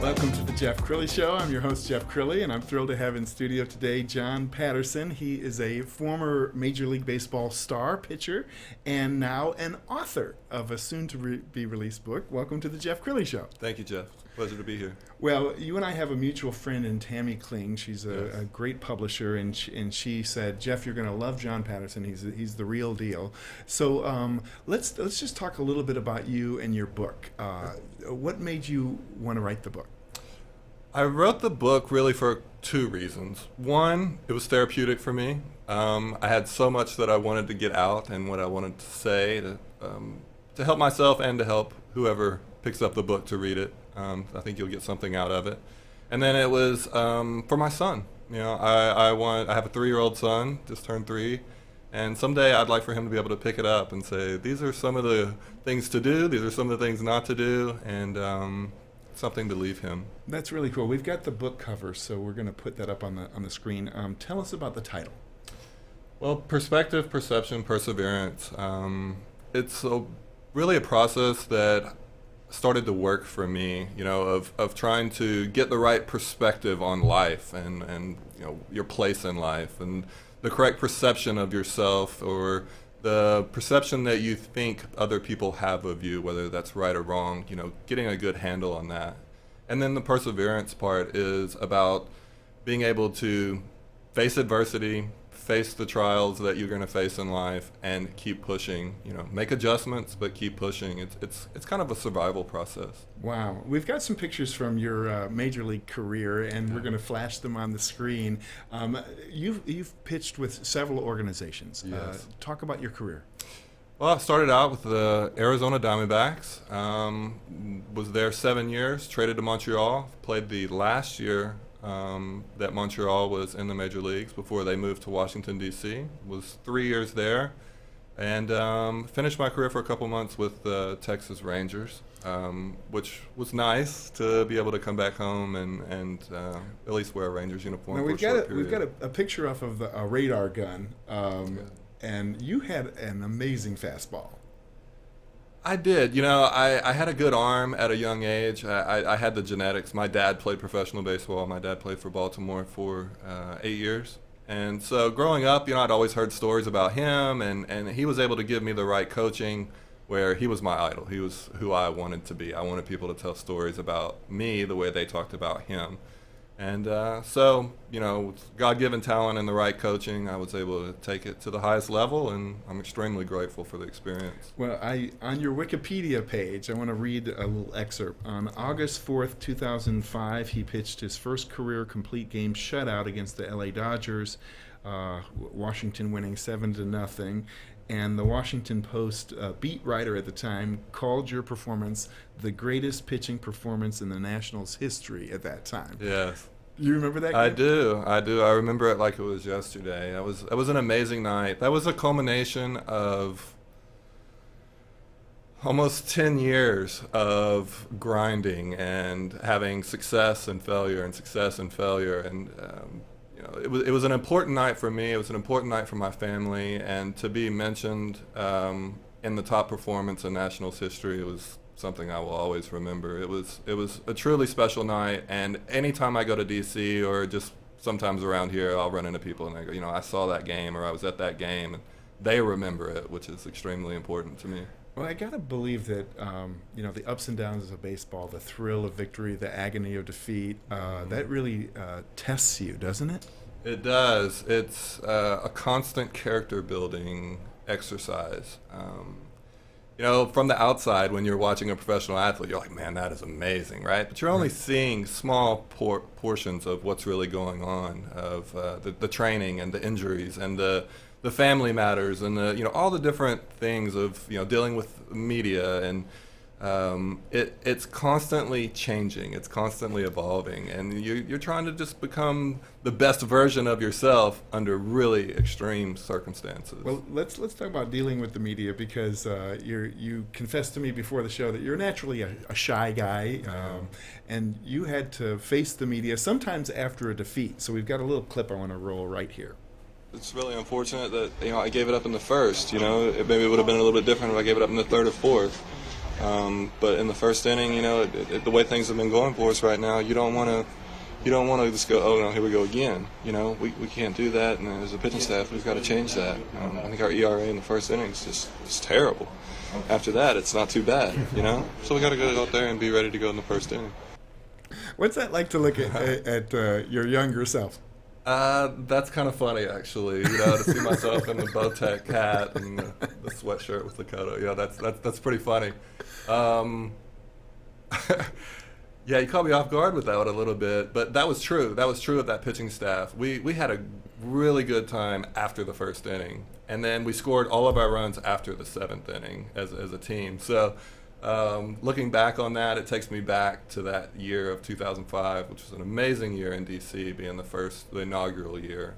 Welcome to the Jeff Crilley Show. I'm your host, Jeff Crilley, and I'm thrilled to have in studio today John Patterson. He is a former Major League Baseball star, pitcher, and now an author of a soon-to-be-released book. Welcome to the Jeff Crilley Show. Thank you, Jeff. Pleasure to be here. Well, you and I have a mutual friend in Tammy Kling. She's a great publisher, and she said, Jeff, you're going to love John Patterson. He's the real deal. So let's just talk a little bit about you and your book. What made you want to write the book? I wrote the book really for two reasons. One, it was therapeutic for me. I had so much that I wanted to get out and what I wanted to say to help myself and to help whoever picks up the book to read it. I think you'll get something out of it. And then it was for my son. You know, I have a 3-year-old son, just turned 3, and someday I'd like for him to be able to pick it up and say, these are some of the things to do, these are some of the things not to do, and something to leave him. That's really cool. We've got the book cover, so we're going to put that up on the screen. Tell us about the title. Well, perspective, perception, perseverance. It's really a process that started to work for me, you know, of trying to get the right perspective on life and you know, your place in life and the correct perception of yourself, or the perception that you think other people have of you, whether that's right or wrong, you know, getting a good handle on that. And then the perseverance part is about being able to face adversity, face the trials that you're going to face in life, and keep pushing, you know, make adjustments, but keep pushing. It's kind of a survival process. Wow. We've got some pictures from your Major League career, and we're going to flash them on the screen. You've pitched with several organizations. Yes. Talk about your career. Well, I started out with the Arizona Diamondbacks, was there 7 years, traded to Montreal, played the last year that Montreal was in the major leagues before they moved to Washington, D.C. Was 3 years there, and finished my career for a couple months with the Texas Rangers, which was nice to be able to come back home and at least wear a Rangers uniform for a short period. We've got a picture off of a radar gun, and you had an amazing fastball. I did. You know, I had a good arm at a young age. I had the genetics. My dad played professional baseball. My dad played for Baltimore for 8 years. And so growing up, you know, I'd always heard stories about him, and he was able to give me the right coaching where he was my idol. He was who I wanted to be. I wanted people to tell stories about me the way they talked about him. And so, you know, with God-given talent and the right coaching, I was able to take it to the highest level, and I'm extremely grateful for the experience. Well, on your Wikipedia page, I want to read a little excerpt. On August 4th, 2005, he pitched his first career complete game shutout against the LA Dodgers, Washington winning 7-0. And the Washington Post beat writer at the time called your performance the greatest pitching performance in the Nationals' history at that time. Yes. You remember that game? I do. I remember it like it was yesterday. It was an amazing night. That was a culmination of almost 10 years of grinding and having success and failure and success and failure. And you know, it was an important night for me. It was an important night for my family, and to be mentioned in the top performance in Nationals history, it was something I will always remember. It was a truly special night, and anytime I go to DC or just sometimes around here, I'll run into people and they go, you know, I saw that game or I was at that game, and they remember it, which is extremely important to me. Well, I gotta believe that you know, the ups and downs of baseball, the thrill of victory, the agony of defeat, that really tests you, doesn't it? It does. It's a constant character building exercise. You know, from the outside, when you're watching a professional athlete, you're like, man, that is amazing, right? But you're only seeing small portions of what's really going on, of the training and the injuries and the family matters and the, you know, all the different things of, you know, dealing with media and it's constantly changing, it's constantly evolving, and you're trying to just become the best version of yourself under really extreme circumstances. Well, let's talk about dealing with the media, because you confessed to me before the show that you're naturally a shy guy, and you had to face the media sometimes after a defeat. So we've got a little clip I want to roll right here. It's really unfortunate that I gave it up in the first. Maybe it would have been a little bit different if I gave it up in the third or fourth. But in the first inning, the way things have been going for us right now, you don't want to just go, oh no, here we go again. We can't do that, and as a pitching staff, we've got to change that. I think our ERA in the first inning is terrible. After that, it's not too bad. So we got to go out there and be ready to go in the first inning. What's that like to look at your younger self? That's kind of funny, actually. To see myself in the Bowtech hat and the sweatshirt with the Lakota. Yeah, that's pretty funny. Yeah, you caught me off guard with that a little bit, but that was true. That was true of that pitching staff. We had a really good time after the first inning, and then we scored all of our runs after the seventh inning as a team. So. Looking back on that, it takes me back to that year of 2005, which was an amazing year in D.C., being the inaugural year,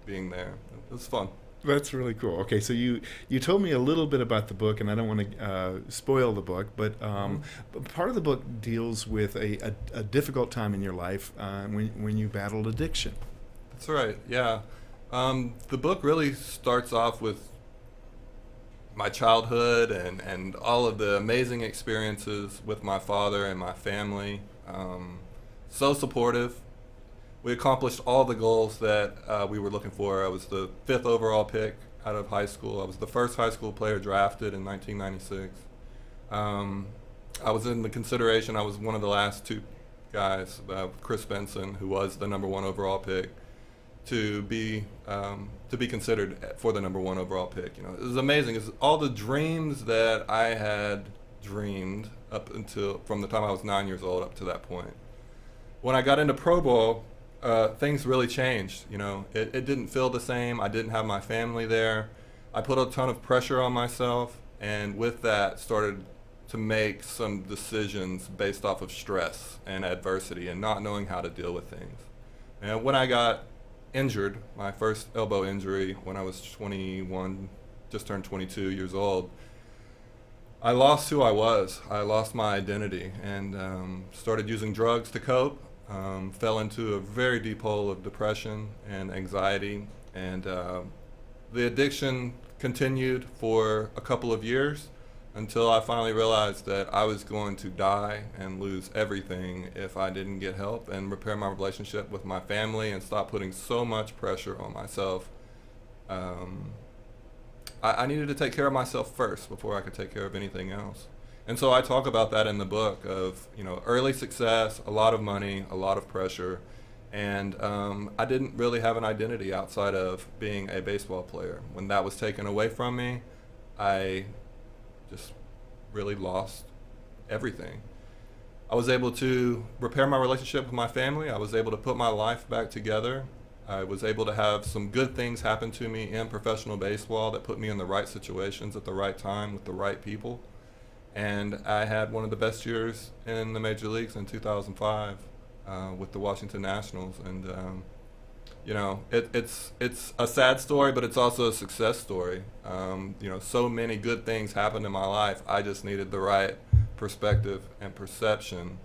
being there. It was fun. That's really cool. Okay, so you told me a little bit about the book, and I don't want to spoil the book, but part of the book deals with a difficult time in your life when you battled addiction. That's right, yeah. The book really starts off with my childhood and all of the amazing experiences with my father and my family. So supportive. We accomplished all the goals that we were looking for. I was the 5th overall pick out of high school. I was the first high school player drafted in 1996. I was in the consideration. I was one of the last 2 guys, Chris Benson, who was the number 1 overall pick, to be considered for the number 1 overall pick. It was amazing. It's all the dreams that I had dreamed up until from the time I was 9 years old up to that point. When I got into pro ball, things really changed. It didn't feel the same. I didn't have my family there. I put a ton of pressure on myself, and with that started to make some decisions based off of stress and adversity and not knowing how to deal with things. And when I got injured, my first elbow injury when I was 21, just turned 22 years old, I lost who I was. I lost my identity and started using drugs to cope. Fell into a very deep hole of depression and anxiety, and the addiction continued for a couple of years until I finally realized that I was going to die and lose everything if I didn't get help and repair my relationship with my family and stop putting so much pressure on myself. I needed to take care of myself first before I could take care of anything else. And so I talk about that in the book of, early success, a lot of money, a lot of pressure, and I didn't really have an identity outside of being a baseball player. When that was taken away from me, I just really lost everything. I was able to repair my relationship with my family. I was able to put my life back together. I was able to have some good things happen to me in professional baseball that put me in the right situations at the right time with the right people. And I had one of the best years in the major leagues in 2005 with the Washington Nationals. And it's a sad story, but it's also a success story. So many good things happened in my life. I just needed the right perspective and perception.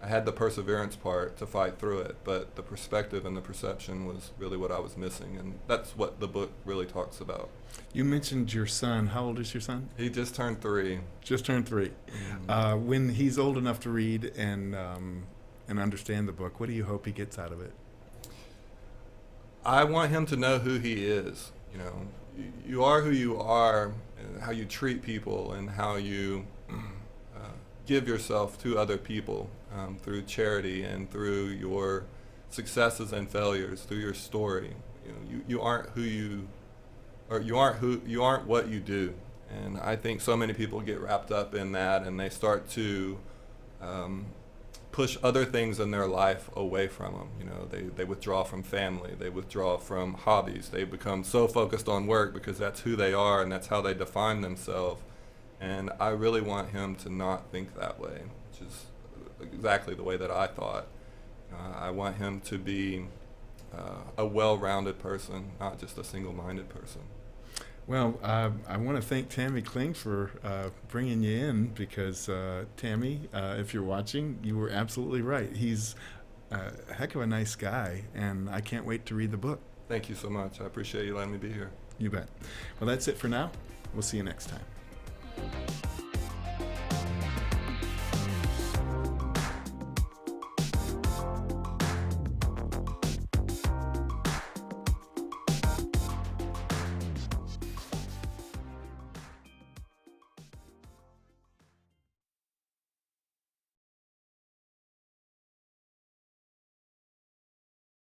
I had the perseverance part to fight through it, but the perspective and the perception was really what I was missing, and that's what the book really talks about. You mentioned your son. How old is your son? He just turned 3. Just turned 3. Mm-hmm. When he's old enough to read and understand the book, what do you hope he gets out of it? I want him to know who he is. You are who you are, and how you treat people, and how you give yourself to other people through charity and through your successes and failures, through your story. You aren't who you, or you aren't what you do. And I think so many people get wrapped up in that, and they start to push other things in their life away from them. They withdraw from family, they withdraw from hobbies, they become so focused on work because that's who they are and that's how they define themselves. And I really want him to not think that way, which is exactly the way that I thought. I want him to be a well-rounded person, not just a single-minded person. Well, I want to thank Tammy Kling for bringing you in, because Tammy, if you're watching, you were absolutely right. He's a heck of a nice guy, and I can't wait to read the book. Thank you so much. I appreciate you letting me be here. You bet. Well, that's it for now. We'll see you next time.